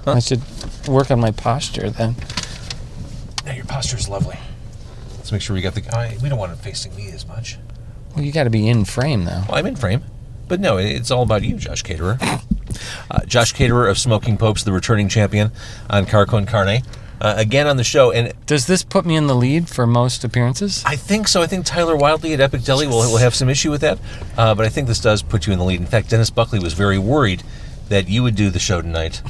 I should work on my posture then. Yeah, your posture is lovely. Let's make sure we got the... we don't want it facing me as much. Well, you got to be in frame, though. Well, I'm in frame. But no, it's all about you, Josh Caterer. Josh Caterer of Smoking Popes, the returning champion on Con Carne. Again on the show. And does this put me in the lead for most appearances? I think so. I think Tyler Wildley at Epic Deli will have some issue with that. But I think this does put you in the lead. In fact, Dennis Buckley was very worried that you would do the show tonight.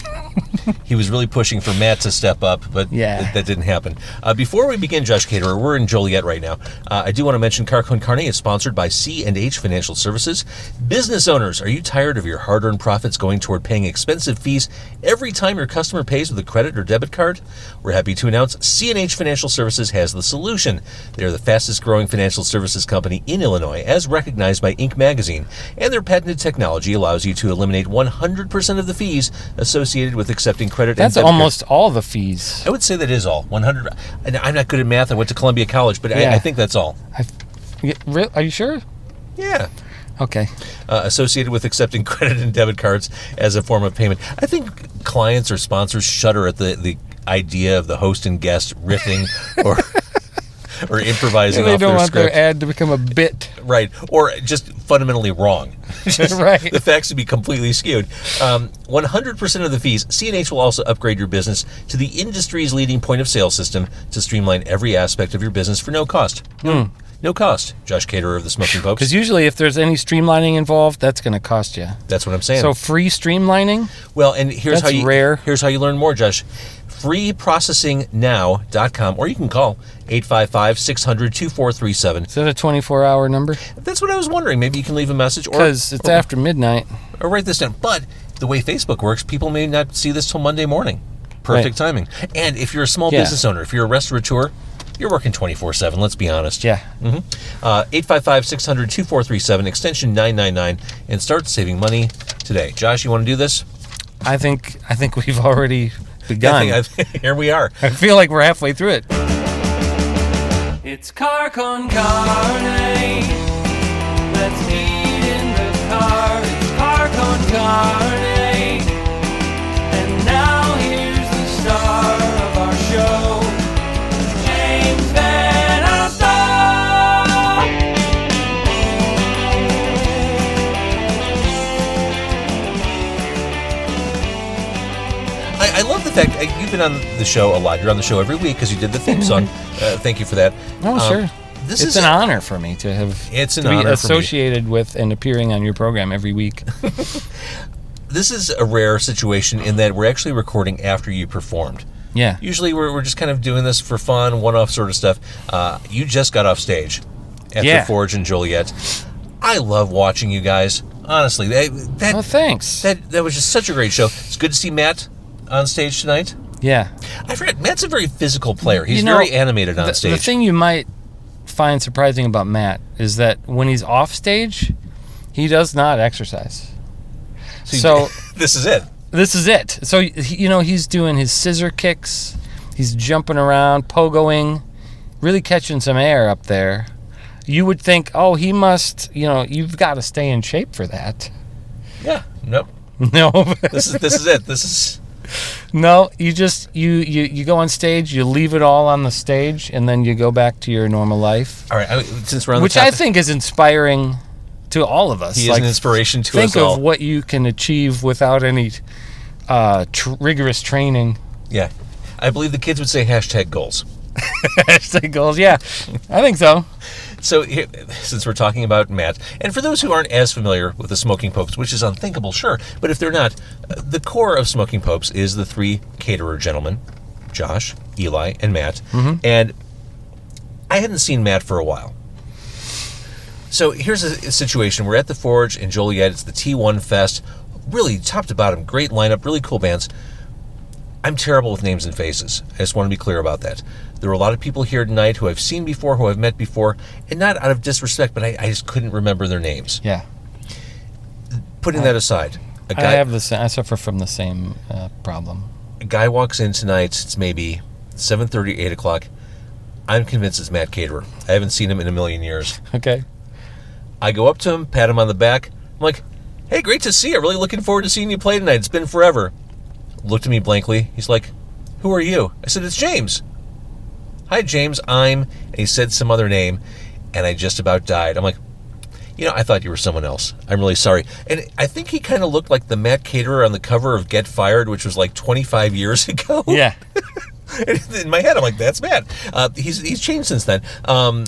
He was really pushing for Matt to step up, but that didn't happen. Before we begin, Josh Caterer, we're in Joliet right now. I do want to mention Con Carne is sponsored by C&H Financial Services. Business owners, are you tired of your hard-earned profits going toward paying expensive fees every time your customer pays with a credit or debit card? We're happy to announce C&H Financial Services has the solution. They are the fastest-growing financial services company in Illinois, as recognized by Inc. magazine, and their patented technology allows you to eliminate 100% of the fees associated with accepting credit. That's almost all the fees. I would say that is all. 100. And I'm not good at math. I went to Columbia College, but I think that's all. Are you sure? Yeah. Okay. Associated with accepting credit and debit cards as a form of payment. I think clients or sponsors shudder at the idea of the host and guest riffing or improvising off their script. They don't want their ad to become a bit. Right. Or just fundamentally wrong. Right. The facts to be completely skewed. 100% of the fees. C&H will also upgrade your business to the industry's leading point-of-sale system to streamline every aspect of your business for no cost. No cost. Josh Caterer of the Smoking Popes. Because usually if there's any streamlining involved, that's going to cost you. That's what I'm saying. So free streamlining? Well, and here's that's rare. Here's how you learn more, Josh. freeprocessingnow.com, or you can call 855-600-2437. Is that a 24-hour number? That's what I was wondering. Maybe you can leave a message. Because it's after midnight. Or write this down. But the way Facebook works, people may not see this till Monday morning. Perfect timing. And if you're a small business owner, if you're a restaurateur, you're working 24/7, let's be honest. Yeah. 855-600-2437, extension 999, and start saving money today. Josh, you want to do this? I think we've already begun. Here we are. I feel like we're halfway through it. It's Con Carne. Let's eat in the car. It's Con Carne. And now here's the star of our show, James Van Alstyne. I love the fact you've been on the show a lot. You're on the show every week because you did the theme song. Thank you for that. Oh, sure. It's an honor for me to be associated with and appearing on your program every week. This is a rare situation in that we're actually recording after you performed. Yeah. Usually we're just kind of doing this for fun, one-off sort of stuff. You just got off stage at the Forge in Joliet. I love watching you guys. Honestly, thanks. That was just such a great show. It's good to see Matt on stage tonight. Yeah. I forgot, Matt's a very physical player. He's very animated on stage. The thing you might find surprising about Matt is that when he's off stage, he does not exercise. So this is it. This is it. So, he's doing his scissor kicks. He's jumping around, pogoing, really catching some air up there. You would think, he must, you've got to stay in shape for that. Yeah. Nope. No. This is it. No, you just you go on stage, you leave it all on the stage, and then you go back to your normal life. All right, since we're on which I think is inspiring to all of us. He is an inspiration to us all. Think of what you can achieve without any rigorous training. Yeah, I believe the kids would say #goals. #goals, yeah, I think so. So, since we're talking about Matt, and for those who aren't as familiar with the Smoking Popes, which is unthinkable, sure, but if they're not, the core of Smoking Popes is the three Caterer gentlemen, Josh, Eli, and Matt. Mm-hmm. And I hadn't seen Matt for a while. So here's a situation. We're at the Forge in Joliet. It's the T1 Fest. Really, top to bottom, great lineup, really cool bands. I'm terrible with names and faces. I just want to be clear about that. There were a lot of people here tonight who I've seen before, who I've met before, and not out of disrespect, but I just couldn't remember their names. Yeah. Putting that aside, I suffer from the same problem. A guy walks in tonight. It's maybe 7:30, 8 o'clock. I'm convinced it's Matt Caterer. I haven't seen him in a million years. Okay. I go up to him, pat him on the back. I'm like, "Hey, great to see you. Really looking forward to seeing you play tonight. It's been forever." looked at me blankly. He's like, "Who are you?" I said, "It's James." "Hi, James, I'm..." And he said some other name, and I just about died. I'm like, I thought you were someone else. I'm really sorry. And I think he kind of looked like the Matt Caterer on the cover of Get Fired, which was like 25 years ago. Yeah. In my head, I'm like, that's Matt. He's changed since then. So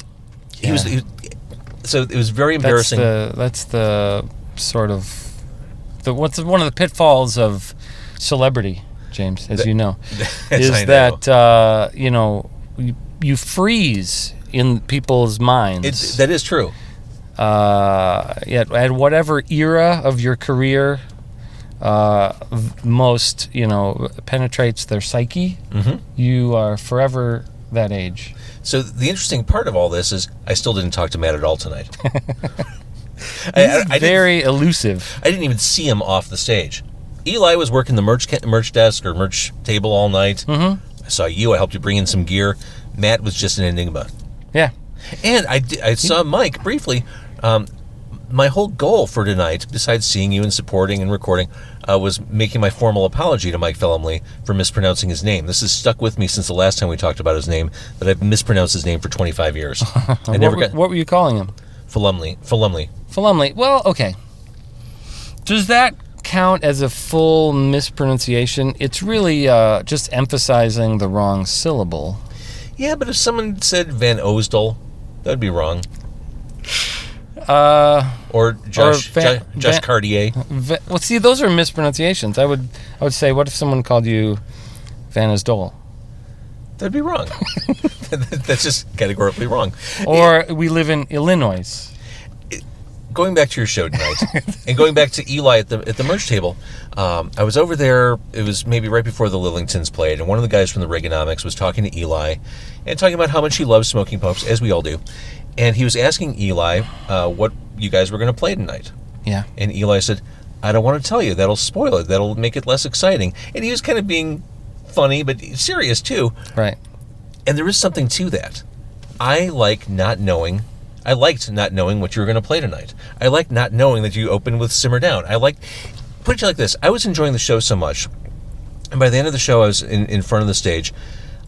it was very embarrassing. That's the sort of what's one of the pitfalls of celebrity, James, as you know, is that you freeze in people's minds. That is true. At whatever era of your career most penetrates their psyche, you are forever that age. So the interesting part of all this is I still didn't talk to Matt at all tonight. I very elusive. I didn't even see him off the stage. Eli was working the merch desk or merch table all night. I saw you. I helped you bring in some gear. Matt was just an enigma. Yeah. And I saw Mike briefly. My whole goal for tonight, besides seeing you and supporting and recording, was making my formal apology to Mike Felumlee for mispronouncing his name. This has stuck with me since the last time we talked about his name, that I've mispronounced his name for 25 years. What were you calling him? Felumlee. Well, okay. Does that count as a full mispronunciation? It's really just emphasizing the wrong syllable. Yeah, but if someone said Van Oosdal, that would be wrong. Or Josh Cartier. Well, see, those are mispronunciations. I would say, what if someone called you Van Oosdal? That'd be wrong. That's just categorically wrong. Or we live in Illinois. Going back to your show tonight, and going back to Eli at the merch table, I was over there. It was maybe right before the Lillingtons played, and one of the guys from the Reaganomics was talking to Eli and talking about how much he loves smoking popes, as we all do. And he was asking Eli what you guys were going to play tonight. Yeah. And Eli said, "I don't want to tell you. That'll spoil it. That'll make it less exciting." And he was kind of being funny, but serious too. Right. And there is something to that. I liked not knowing what you were going to play tonight. I liked not knowing that you opened with Simmer Down. Put it like this. I was enjoying the show so much. And by the end of the show, I was in front of the stage.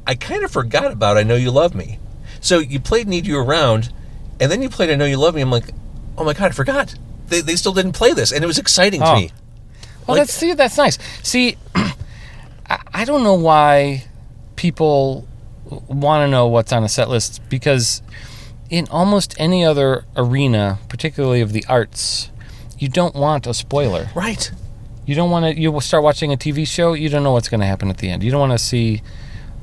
I kind of forgot about I Know You Love Me. So you played Need You Around, and then you played I Know You Love Me. I'm like, oh my God, I forgot. They still didn't play this, and it was exciting to me. Well, that's nice. See, I don't know why people want to know what's on a set list, because in almost any other arena, particularly of the arts, you don't want a spoiler. Right. You don't want to. You will start watching a TV show. You don't know what's going to happen at the end. You don't want to see.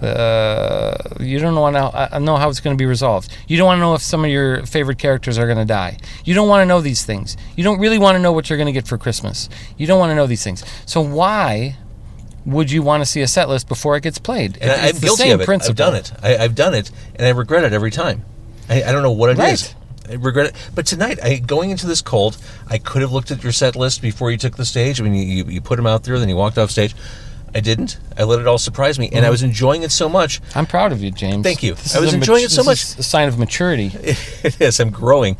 You don't want to know how it's going to be resolved. You don't want to know if some of your favorite characters are going to die. You don't want to know these things. You don't really want to know what you're going to get for Christmas. You don't want to know these things. So why would you want to see a set list before it gets played? And I'm guilty of it. Principle. I've done it. I've done it, and I regret it every time. I don't know what it is. I regret it. But tonight, going into this cold, I could have looked at your set list before you took the stage. I mean, you put them out there, then you walked off stage. I didn't. I let it all surprise me, and I was enjoying it so much. I'm proud of you, James. Thank you. I was enjoying it so much. It's a sign of maturity. It is. I'm growing.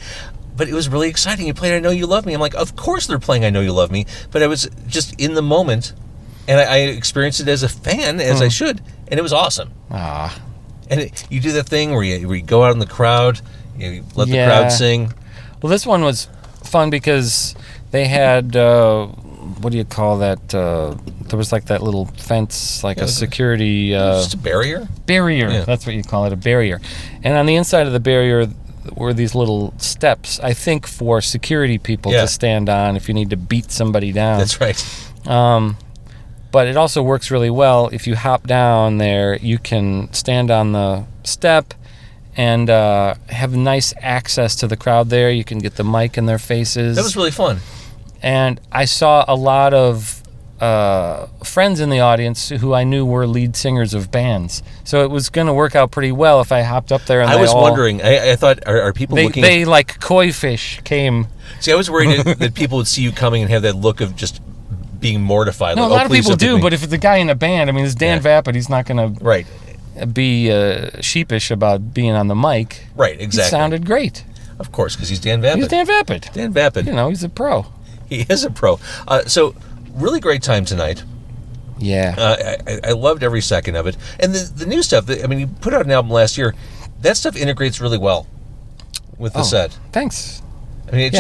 But it was really exciting. You played I Know You Love Me. I'm like, of course they're playing I Know You Love Me. But I was just in the moment, and I experienced it as a fan, as I should, and it was awesome. And you do that thing where you go out in the crowd, you let the crowd sing. Well, this one was fun because they had, what do you call that? There was like that little fence, like a security... just a barrier? Barrier, yeah. That's what you call it, a barrier. And on the inside of the barrier were these little steps, I think, for security people to stand on if you need to beat somebody down. That's right. But it also works really well. If you hop down there, you can stand on the step and have nice access to the crowd there. You can get the mic in their faces. That was really fun. And I saw a lot of friends in the audience who I knew were lead singers of bands. So it was going to work out pretty well if I hopped up there and I was wondering. I thought, are people looking... They like koi fish came... See, I was worried that people would see you coming and have that look of just being mortified. No, like, a lot of people do, but if it's a guy in a band, I mean, it's Dan Vapid, he's not going to be sheepish about being on the mic. Right, exactly. He sounded great. Of course, because he's Dan Vapid. He's Dan Vapid. Dan Vapid. You know, he's a pro. He is a pro. So, really great time tonight. Yeah. I loved every second of it. And the new stuff, you put out an album last year. That stuff integrates really well with the set. Thanks. I mean,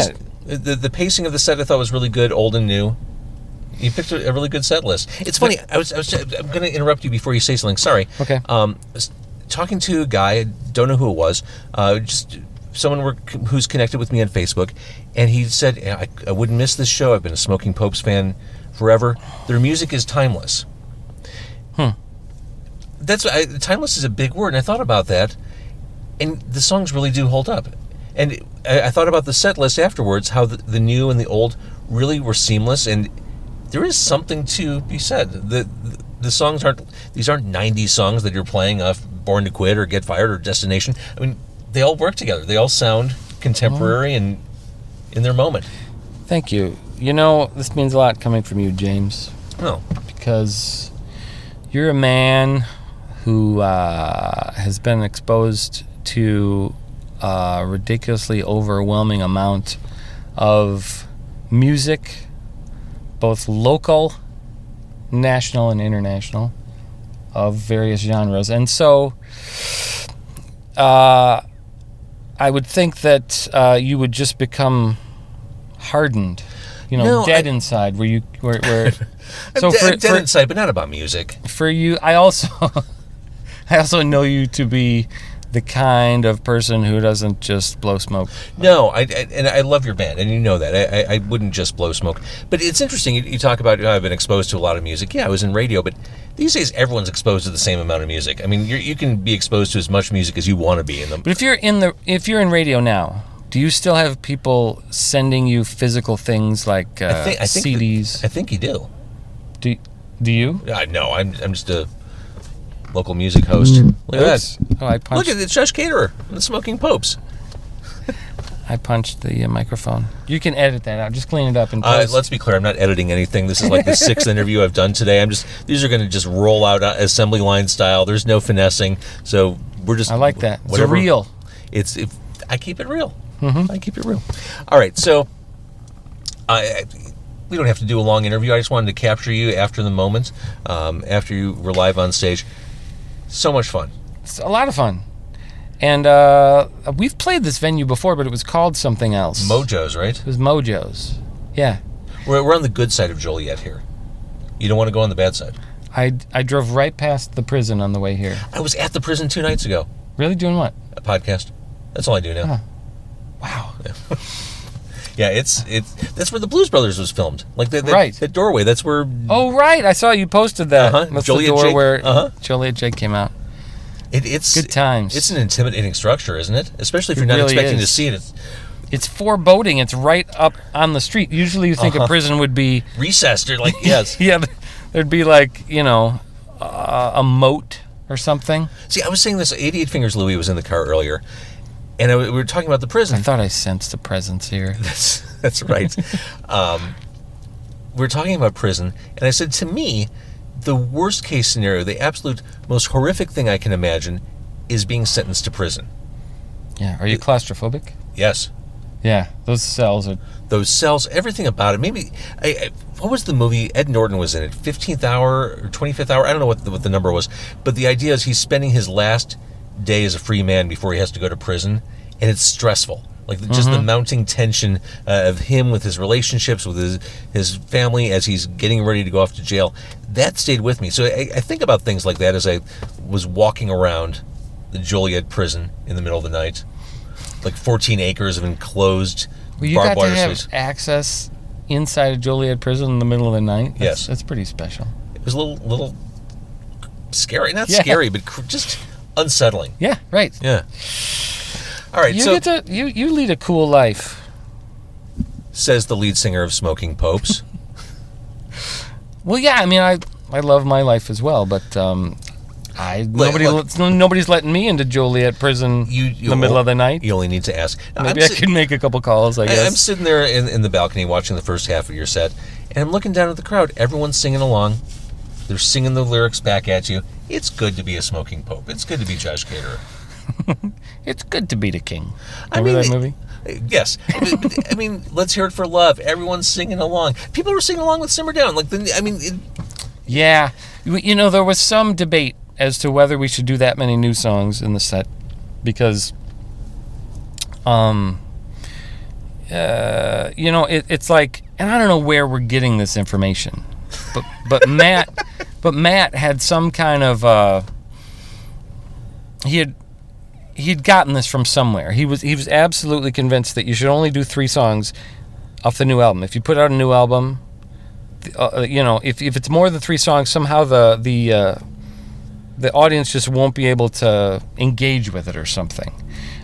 the pacing of the set I thought was really good, old and new. You picked a really good set list. It's funny. I'm going to interrupt you before you say something. Sorry. Okay. I was talking to a guy. I don't know who it was. Just someone who's connected with me on Facebook, and he said, I wouldn't miss this show. I've been a Smoking Popes fan forever. Their music is timeless. Timeless is a big word, and I thought about that, and the songs really do hold up. And I thought about the set list afterwards, how the new and the old really were seamless, and there is something to be said. The songs aren't 90s songs that you're playing off Born to Quit or Get Fired or Destination. I mean, they all work together. They all sound contemporary and in their moment. Thank you. You know, this means a lot coming from you, James. Oh. Because you're a man who has been exposed to a ridiculously overwhelming amount of music, both local, national, and international, of various genres. And so I would think that you would just become hardened, dead inside, where so I'm dead inside, but not about music. For you, I also know you to be the kind of person who doesn't just blow smoke. No, and I love your band, and you know that. I wouldn't just blow smoke. But it's interesting, you talk about, I've been exposed to a lot of music. Yeah, I was in radio, but these days everyone's exposed to the same amount of music. I mean, you can be exposed to as much music as you want to be in them. But if you're in radio now, do you still have people sending you physical things like I think CDs? I think you do. Do you? No, I'm just a local music host. Look at that. Oh, I punched. Look at it, Josh Caterer, the Smoking Popes. I punched the microphone. You can edit that out. Just clean it up and post. Let's be clear. I'm not editing anything. This is like the 6th interview I've done today. These are going to just roll out assembly line style. There's no finessing. So we're just. I like that. Whatever. It's real. I keep it real. Mm-hmm. I keep it real. All right. So we don't have to do a long interview. I just wanted to capture you after the moment, after you were live on stage. So much fun. It's a lot of fun. And we've played this venue before, but it was called something else. Mojo's, right? It was Mojo's. Yeah. We're on the good side of Joliet here. You don't want to go on the bad side. I drove right past the prison on the way here. I was at the prison 2 nights ago. Really? Doing what? A podcast. That's all I do now. Huh. Wow. Yeah, it's that's where the Blues Brothers was filmed. Like that doorway. That's where. Oh right, I saw you posted that. That's Joliet the door Jake, where Joliet Jake came out. It's good times. It's an intimidating structure, isn't it? Especially if you're not expecting to see it. It's foreboding. It's right up on the street. Usually, you think a prison would be recessed or like yes. Yeah, there'd be like a moat or something. See, I was saying this. 88 Fingers Louie was in the car earlier. And we were talking about the prison. I thought I sensed a presence here. That's right. We were talking about prison, and I said, to me, the worst case scenario, the absolute most horrific thing I can imagine, is being sentenced to prison. Yeah. Are you claustrophobic? Yes. Yeah. Those cells, everything about it. Maybe, what was the movie? Ed Norton was in it. 15th Hour or 25th Hour? I don't know what the number was. But the idea is he's spending his last day as a free man before he has to go to prison, and it's stressful. Like just the mounting tension of him with his relationships with his family as he's getting ready to go off to jail. That stayed with me. So I think about things like that as I was walking around the Joliet prison in the middle of the night, like 14 acres of enclosed barbed wire suites. Access inside a Joliet prison in the middle of the night. Yes, that's pretty special. It was a little scary, not scary, but just unsettling. Yeah, right. Yeah. All right, you lead a cool life, says the lead singer of Smoking Popes. Well, yeah, I mean, I love my life as well, but nobody's letting me into Joliet prison in the middle of the night. You only need to ask. Maybe I could make a couple calls, I guess. I'm sitting there in the balcony watching the first half of your set, and I'm looking down at the crowd. Everyone's singing along. They're singing the lyrics back at you. It's good to be a Smoking Pope. It's good to be Josh Caterer. It's good to be the king. Remember that movie? Yes. I mean, let's hear it for love. Everyone's singing along. People were singing along with Simmer Down. Yeah. There was some debate as to whether we should do that many new songs in the set because, it's like, and I don't know where we're getting this information, but Matt had some kind of, he'd gotten this from somewhere. He was absolutely convinced that you should only do 3 songs off the new album. If you put out a new album, if it's more than 3 songs, somehow the audience just won't be able to engage with it or something.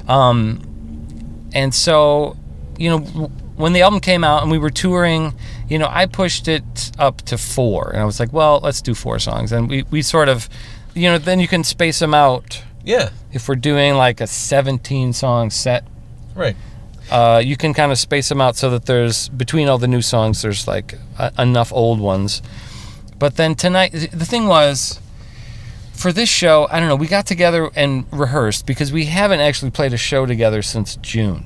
And so, when the album came out and we were touring, I pushed it up to 4, and I was like, well, let's do 4 songs, and we sort of, then you can space them out. Yeah. If we're doing like a 17-song set, right, you can kind of space them out so that there's, between all the new songs, there's like enough old ones. But then tonight, the thing was, for this show, I don't know, we got together and rehearsed because we haven't actually played a show together since June.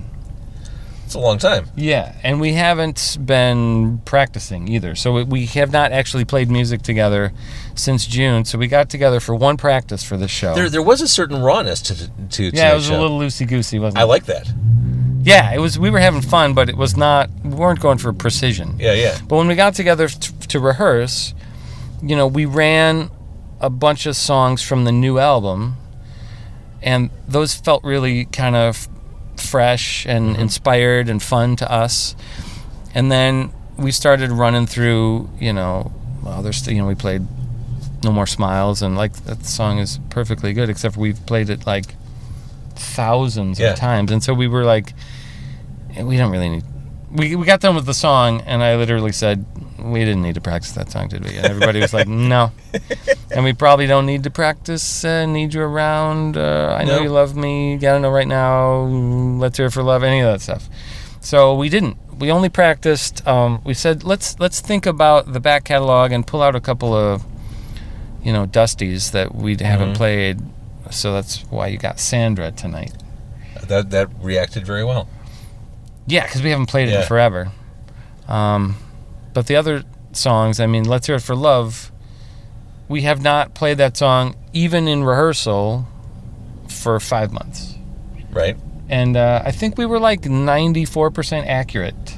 It's a long time. Yeah, and we haven't been practicing either. So we have not actually played music together since June. So we got together for one practice for this show. There was a certain rawness to yeah, it was show. a little loosey goosey, wasn't it? I like that. Yeah, it was. We were having fun, but it was not. We weren't going for precision. Yeah. But when we got together to rehearse, we ran a bunch of songs from the new album, and those felt really kind of fresh and inspired and fun to us. And then we started running through, we played No More Smiles, and like that song is perfectly good, except we've played it like thousands of times. And so we were like, we don't really need. We got done with the song, and I literally said, we didn't need to practice that song, did we? And everybody was like, no. And we probably don't need to practice Need You Around, I Know You Love Me, Gotta Know Right Now, Let's Hear It For Love, any of that stuff. So we didn't. We only practiced, we said, let's think about the back catalog and pull out a couple of, dusties that we haven't played. So that's why you got Sandra tonight. That reacted very well. Yeah, because we haven't played it in forever. But the other songs, Let's Hear It For Love, we have not played that song even in rehearsal for 5 months. Right. And I think we were like 94% accurate.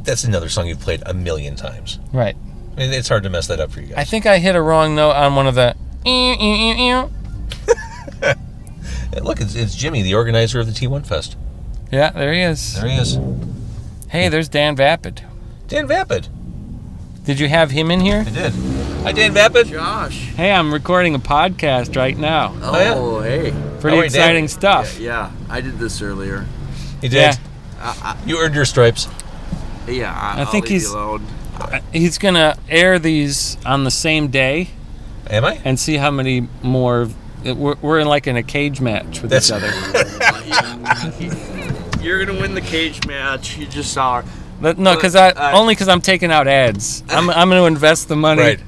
That's another song you've played a million times. Right. It's hard to mess that up for you guys. I think I hit a wrong note on one of the... Look, it's Jimmy, the organizer of the T1 Fest. Yeah, there he is. There he is. Hey, there's Dan Vapid. Dan Vapid. Did you have him in here? I did. Hi, Dan Vapid. Josh. Hey, I'm recording a podcast right now. Oh, hey. Pretty exciting stuff. Yeah, I did this earlier. You did? Yeah. You earned your stripes. Yeah, I think leave you alone. he's going to air these on the same day. Am I? And see how many more... We're in like in a cage match with each other. You're going to win the cage match. You just saw her. No, because only because I'm taking out ads. I'm going to invest the money. Right.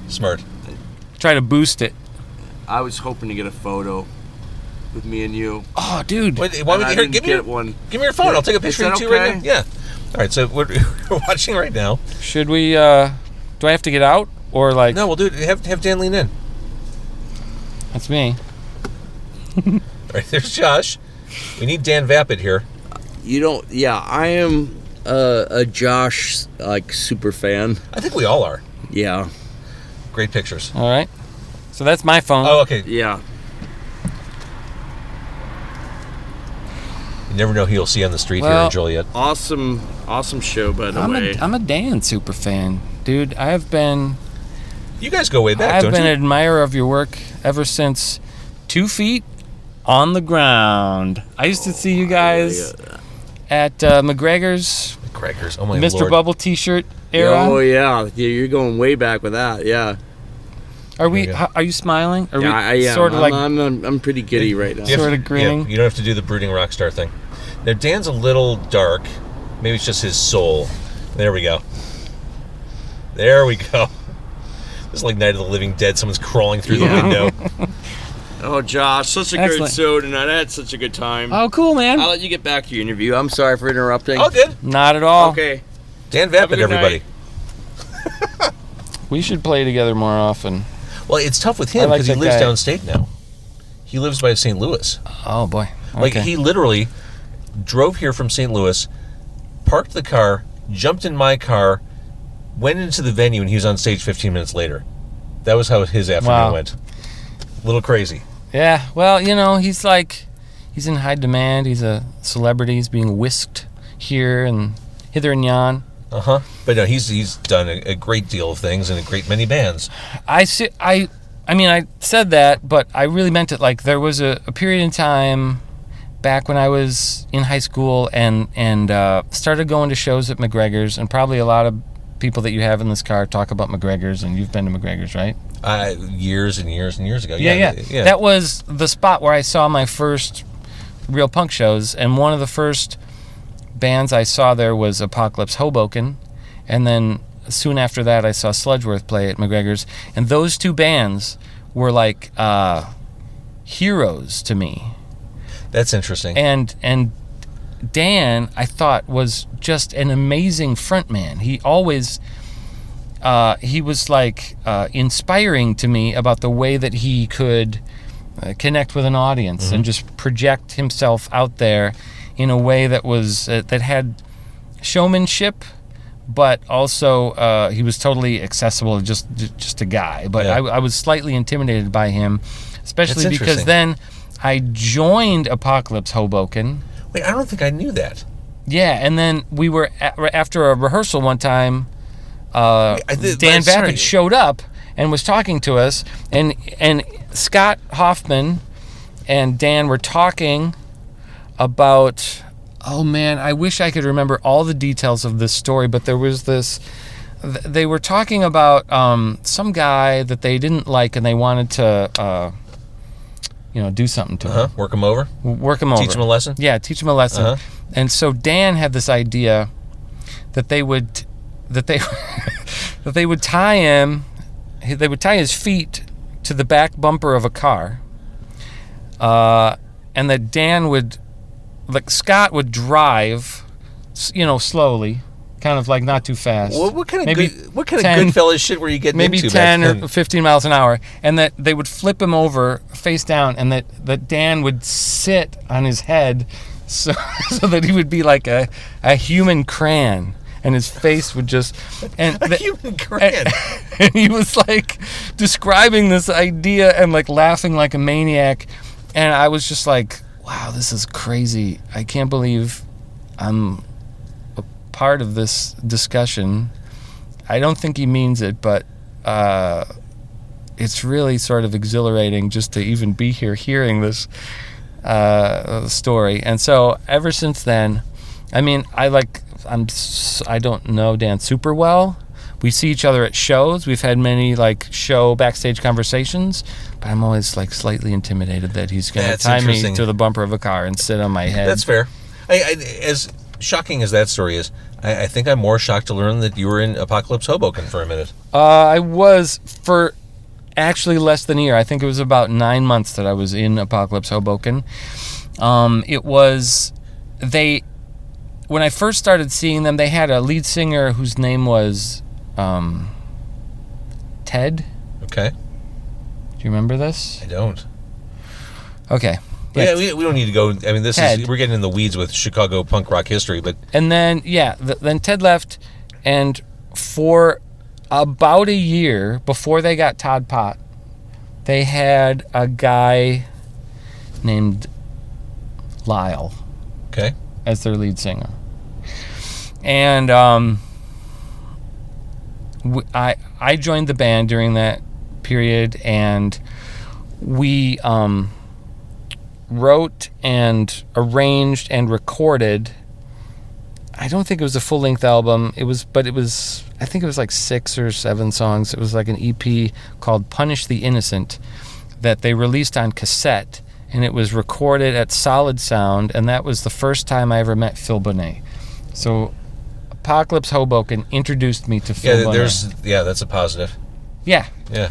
Smart. Try to boost it. I was hoping to get a photo with me and you. Oh, dude. Wait, give me your phone. I'll take a picture of you right now. Yeah. All right, so we're watching right now. Should we, do I have to get out? Or like... No, we'll do it. Have Dan lean in. That's me. All right, there's Josh. We need Dan Vapid here. I am a Josh, super fan. I think we all are. Yeah. Great pictures. All right. So that's my phone. Oh, okay. Yeah. You never know who you'll see on the street here in Joliet. Awesome show, by the way. I'm a Dan super fan. Dude, I have been... You guys go way back, don't you? I've been an admirer of your work ever since 2 Feet on the Ground. I used to see you guys at McGregor's. Oh, my Mr. Lord. Bubble t-shirt era. Oh, yeah. You're going way back with that, yeah. Are you smiling? Are I we am. sort of I'm pretty giddy right now. Sort of grinning? Yeah, you don't have to do the brooding rock star thing. Now, Dan's a little dark. Maybe it's just his soul. There we go. It's like Night of the Living Dead. Someone's crawling through the window. Oh, Josh, such a great show tonight. I had such a good time. Oh, cool, man. I'll let you get back to your interview. I'm sorry for interrupting. Oh, good. Not at all. Okay. Dan Vapid, everybody. We should play together more often. Well, it's tough with I him like because he that lives guy. downstate now. He lives by St. Louis. Oh, boy. Like, Okay. he literally drove here from St. Louis, parked the car, jumped in my car, went into the venue, and he was on stage 15 minutes later. That was how his afternoon Wow. went. A little crazy. Yeah, well, he's in high demand. He's a celebrity. He's being whisked here and hither and yon. Uh-huh. But no, he's done a great deal of things in a great many bands. I said that, but I really meant it. Like, there was a period in time back when I was in high school and started going to shows at McGregor's, and probably a lot of people that you have in this car talk about McGregor's, and you've been to McGregor's, right? Years and years and years ago. Yeah. That was the spot where I saw my first real punk shows, and one of the first bands I saw there was Apocalypse Hoboken, and then soon after that I saw Sludgeworth play at McGregor's, and those two bands were like heroes to me. That's interesting. And Dan, I thought, was just an amazing frontman. He always he was like inspiring to me about the way that he could connect with an audience and just project himself out there in a way that was that had showmanship, but also he was totally accessible, just a guy. But Yeah. I was slightly intimidated by him, especially That's because interesting. then I joined Apocalypse Hoboken. Wait, I don't think I knew that. Yeah, and then we were after a rehearsal one time. Dan sorry. Vapid showed up and was talking to us, and Scott Hoffman and Dan were talking about, oh man, I wish I could remember all the details of this story, but there was this, they were talking about some guy that they didn't like, and they wanted to do something to him. Work him over? Work him over. Teach him a lesson? Yeah, teach him a lesson. Uh-huh. And so Dan had this idea that they would that they would tie his feet to the back bumper of a car, and that Dan would, like, Scott would drive, slowly, kind of like not too fast. Well, what kind of Maybe good 10 Goodfellas shit were you getting maybe into 10 back then? or 15 miles an hour, and that they would flip him over face down, and that Dan would sit on his head so that he would be like a human crayon, and his face would just... And A human crayon. and he was like describing this idea and like laughing like a maniac, and I was just like, wow, this is crazy. I can't believe I'm a part of this discussion. I don't think he means it, but it's really sort of exhilarating just to even be here hearing this story. And so ever since then, I mean, I don't know Dan super well. We see each other at shows. We've had many like show backstage conversations, but I'm always like slightly intimidated that he's going to That's tie me interesting. to the bumper of a car and sit on my head. That's fair. As shocking as that story is, I think I'm more shocked to learn that you were in Apocalypse Hoboken for a minute. I was for actually less than a year. I think it was about 9 months that I was in Apocalypse Hoboken. It was when I first started seeing them, they had a lead singer whose name was Ted. Okay. Do you remember this? I don't. Okay. Yeah, we don't need to go. I mean, Ted. we're getting in the weeds with Chicago punk rock history, but And then, then Ted left, and for about a year before they got Todd Pott, they had a guy named Lyle okay. as their lead singer. And I joined the band during that period, and we wrote and arranged and recorded. I don't think it was a full-length album. I think it was like 6 or 7 songs. It was like an EP called Punish the Innocent that they released on cassette, and it was recorded at Solid Sound, and that was the first time I ever met Phil Bonet. So Apocalypse Hoboken introduced me to Phil Bonet. That's a positive. Yeah. Yeah.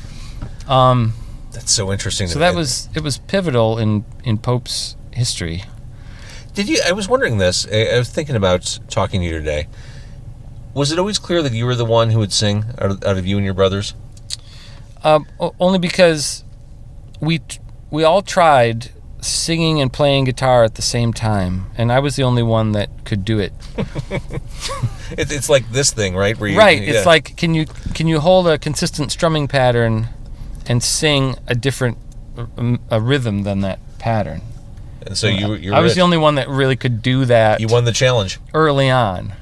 That's so interesting. So it was pivotal in Pope's history. I was wondering this. I was thinking about talking to you today. Was it always clear that you were the one who would sing out of you and your brothers? Only because we all tried singing and playing guitar at the same time, and I was the only one that could do it. It's like this thing, right? Where It's like, can you hold a consistent strumming pattern and sing a different a rhythm than that pattern? And so I was the only one that really could do that. You won the challenge early on.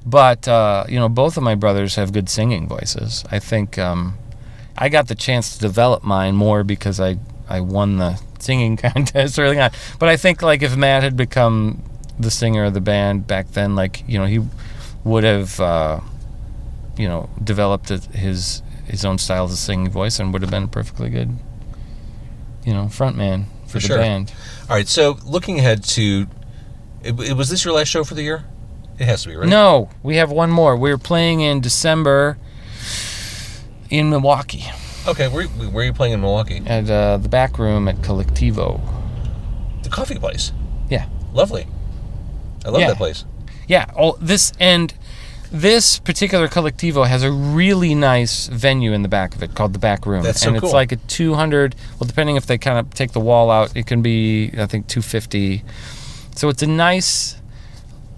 But, both of my brothers have good singing voices. I think I got the chance to develop mine more because I won the singing contest early on. But I think, like, if Matt had become the singer of the band back then, like, he would have, developed his own style of singing voice and would have been a perfectly good, front man for the band. All right, so looking ahead to... was this your last show for the year? It has to be, right? No, we have one more. We're playing in December in Milwaukee. Okay, where are you playing in Milwaukee? At the back room at Collectivo. The coffee place? Yeah. Lovely. I love that place. Yeah. This particular Collectivo has a really nice venue in the back of it called the back room. That's so cool. And it's like a 200, well, depending if they kind of take the wall out, it can be, I think, 250. So it's a nice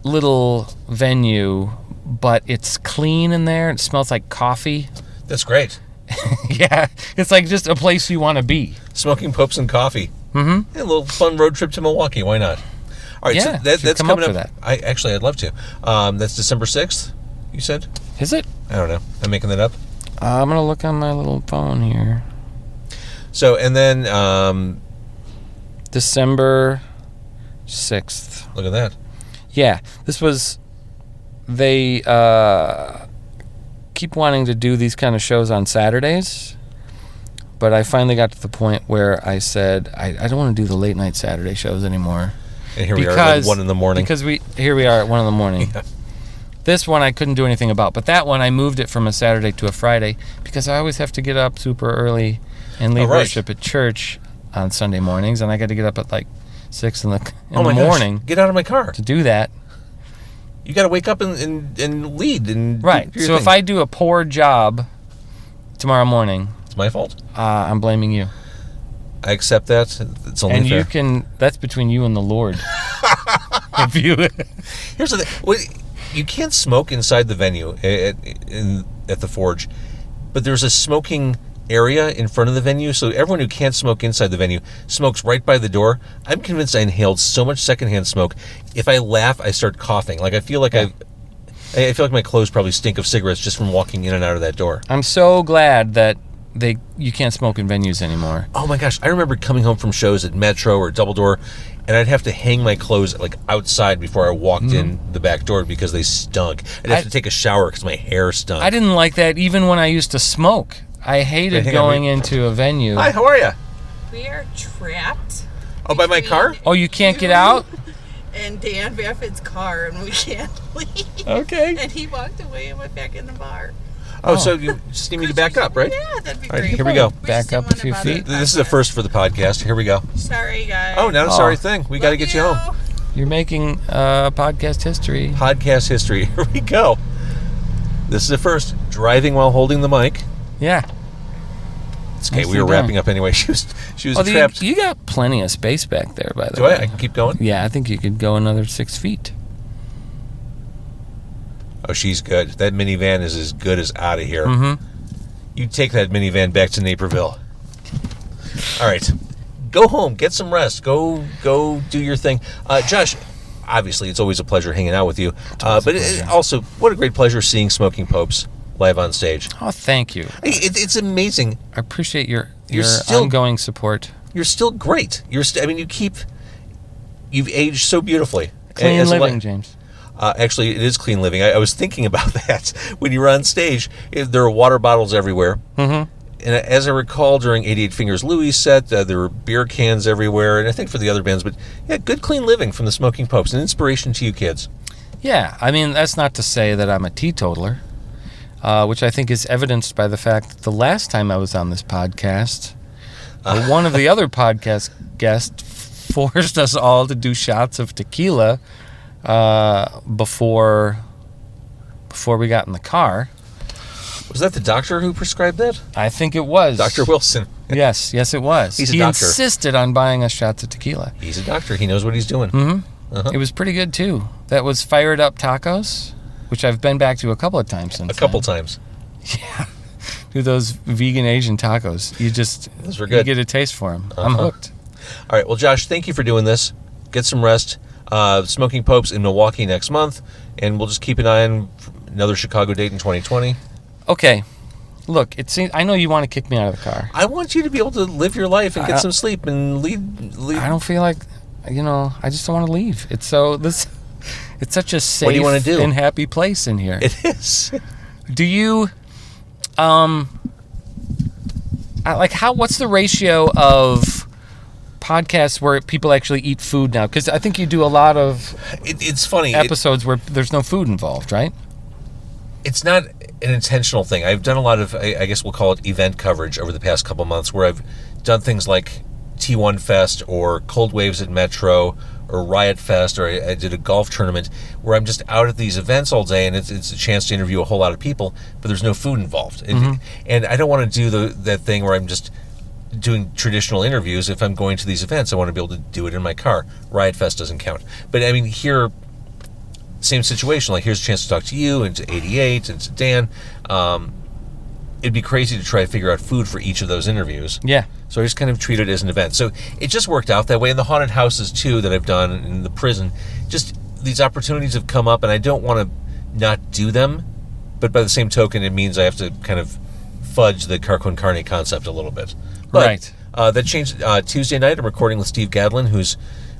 little venue, but it's clean in there. It smells like coffee. That's great. Yeah, it's like just a place you want to be. Smoking popes and coffee. Mm-hmm. Yeah, a little fun road trip to Milwaukee. Why not? All right, yeah, so that's coming up. That. I'd love to. That's December 6th, you said? Is it? I don't know. I'm making that up. I'm going to look on my little phone here. So, and then... December 6th. Look at that. Yeah, this was... They keep wanting to do these kind of shows on Saturdays, but I finally got to the point where I said, I don't want to do the late night Saturday shows anymore. And here we are at 1 in the morning. Because here we are at 1 in the morning. Yeah. This one I couldn't do anything about, but that one I moved it from a Saturday to a Friday because I always have to get up super early and lead worship at church on Sunday mornings, and I got to get up at like 6 in the morning. Gosh. Get out of my car. To do that. You got to wake up and lead. And right. So if I do a poor job tomorrow morning... It's my fault. I'm blaming you. I accept that. It's only fair. And that's between you and the Lord. Here's the thing. You can't smoke inside the venue at the Forge, but there's a smoking area in front of the venue, so everyone who can't smoke inside the venue smokes right by the door. I'm convinced I inhaled so much secondhand smoke. If I laugh, I start coughing. Like I feel like I feel like my clothes probably stink of cigarettes just from walking in and out of that door. I'm so glad that you can't smoke in venues anymore. Oh my gosh, I remember coming home from shows at Metro or Double Door, and I'd have to hang my clothes like outside before I walked in the back door because they stunk. I'd have to take a shower because my hair stunk. I didn't like that even when I used to smoke. I hated going into a venue. Hi, how are you? We are trapped. Oh, by my car? Oh, you can't get out? And Dan Vapid's car, and we can't leave. Okay. And he walked away and went back in the bar. Oh, so you just need me to back up, right? Yeah, that'd be All right, great. here we go. Back up a few feet. This is a first for the podcast. Here we go. Sorry, guys. Oh, not a sorry thing. We got to get you home. You're making podcast history. Podcast history. Here we go. This is a first. Driving while holding the mic. Yeah. It's okay. We were wrapping up anyway. She was trapped. You got plenty of space back there, by the Do way. I can keep going? Yeah, I think you could go another 6 feet. Oh, she's good. That minivan is as good as out of here. Mm-hmm. You take that minivan back to Naperville. All right. Go home. Get some rest. Go do your thing. Josh, obviously, it's always a pleasure hanging out with you. But also, what a great pleasure seeing Smoking Popes live on stage. Oh, thank you. It's amazing. I appreciate your still, ongoing support. You're still great. You've aged so beautifully. Clean living, James. Actually, it is clean living. I was thinking about that when you were on stage. There are water bottles everywhere. Mm-hmm. And as I recall, during 88 Fingers Louis' set, there were beer cans everywhere, and I think for the other bands. But yeah, good clean living from the Smoking Popes. An inspiration to you kids. Yeah, I mean, that's not to say that I'm a teetotaler, which I think is evidenced by the fact that the last time I was on this podcast, one of the other podcast guests forced us all to do shots of tequila before before we got in the car. Was that the doctor who prescribed that? I think it was. Dr. Wilson. Yes, it was. He's a he doctor. insisted on buying us shots of tequila. He's a doctor. He knows what he's doing. It was pretty good, too. That was Fired Up Tacos, which I've been back to a couple of times since A couple then. times. Yeah. Do those vegan Asian tacos. Those were You good. get a taste for them. I'm hooked. All right. Well, Josh, thank you for doing this. Get some rest. Smoking Popes in Milwaukee next month, and we'll just keep an eye on another Chicago date in 2020. Okay. Look, it seems I know you want to kick me out of the car. I want you to be able to live your life and get some sleep and lead. I don't feel like, I just don't want to leave. It's such a safe What do you want to do? and happy place in here. It is. Do you, what's the ratio of podcasts where people actually eat food now? Because I think you do a lot of It's funny. episodes where there's no food involved, right? It's not an intentional thing. I've done a lot of, I guess we'll call it event coverage over the past couple months, where I've done things like T1 Fest or Cold Waves at Metro or Riot Fest, or I did a golf tournament where I'm just out at these events all day, and it's a chance to interview a whole lot of people, but there's no food involved. And I don't want to do that thing where I'm just doing traditional interviews. If I'm going to these events, I want to be able to do it in my car. Riot Fest doesn't count. But I mean, here, same situation. Like, here's a chance to talk to you and to 88 and to Dan. It'd be crazy to try to figure out food for each of those interviews. Yeah. So I just kind of treat it as an event. So it just worked out that way. And the haunted houses, too, that I've done in the prison, just these opportunities have come up, and I don't want to not do them. But by the same token, it means I have to kind of fudge the Con Carne concept a little bit. But, Right. That changed. Tuesday night, I'm recording with Steve Gadlin, who's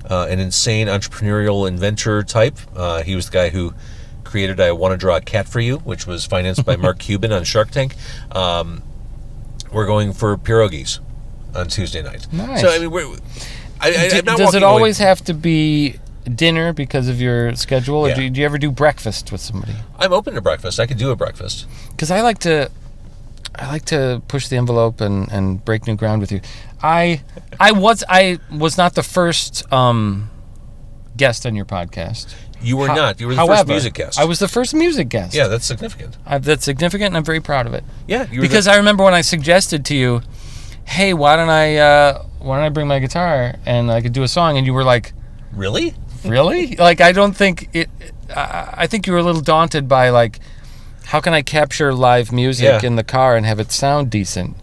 an insane entrepreneurial inventor type. He was the guy who created I Want to Draw a Cat for You, which was financed by Mark Cuban on Shark Tank. We're going for pierogies on Tuesday night. Nice. So, I mean, I'm not Does walking it always have to be dinner because of your schedule, or Yeah. do you ever do breakfast with somebody? I'm open to breakfast. I could do a breakfast. Because I like to push the envelope and break new ground with you. I was not the first guest on your podcast. You were not. You were the However, first music guest. I was the first music guest. Yeah, that's significant. That's significant, and I'm very proud of it. Yeah, you were Because I remember when I suggested to you, "Hey, why don't I bring my guitar and I could do a song?" And you were like, Really? "Really?" Like, I don't think it. I think you were a little daunted by, like, how can I capture live music Yeah. in the car and have it sound decent?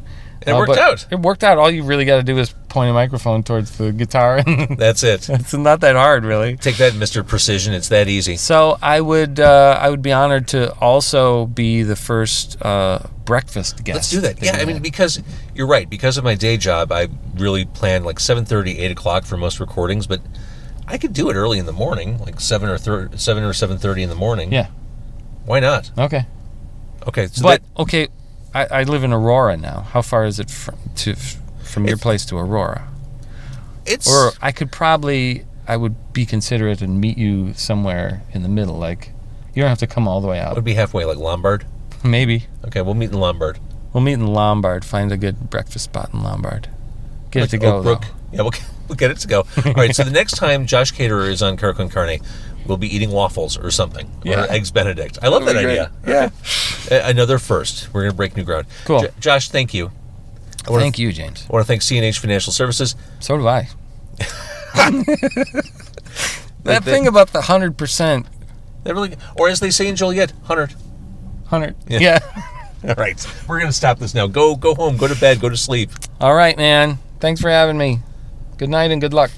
It worked but out. It worked out. All you really got to do is point a microphone towards the guitar, and That's it. it's not that hard, really. Take that, Mr. Precision. It's that easy. So I would be honored to also be the first breakfast guest. Let's do that. you Yeah, I had. mean, because you're right. Because of my day job, I really plan like 7:30, 8 o'clock for most recordings, but I could do it early in the morning, like 7 or 7:30 in the morning. Yeah. Why not? Okay. Okay. So But okay, I live in Aurora now. How far is it from your place to Aurora? it's Or I would be considerate and meet you somewhere in the middle. Like, you don't have to come all the way out. would be halfway, like Lombard. Maybe. Okay, we'll meet in Lombard. We'll meet in Lombard. Find a good breakfast spot in Lombard. Get Like it to go, Oak Brook. though. Yeah, we'll get it to go. All right, so the next time Josh Caterer is on Con Carne, we'll be eating waffles or something. Yeah. Or Eggs Benedict. I love that That'd be idea. great. Yeah. Another first. We're going to break new ground. Cool. Josh, thank you. Thank you, James. I want to thank C&H Financial Services. So do I. That thing about the 100%. That really, or as they say in Joliet, 100. 100. Yeah. Yeah. All right, we're going to stop this now. Go home, go to bed, go to sleep. All right, man. Thanks for having me. Good night and good luck.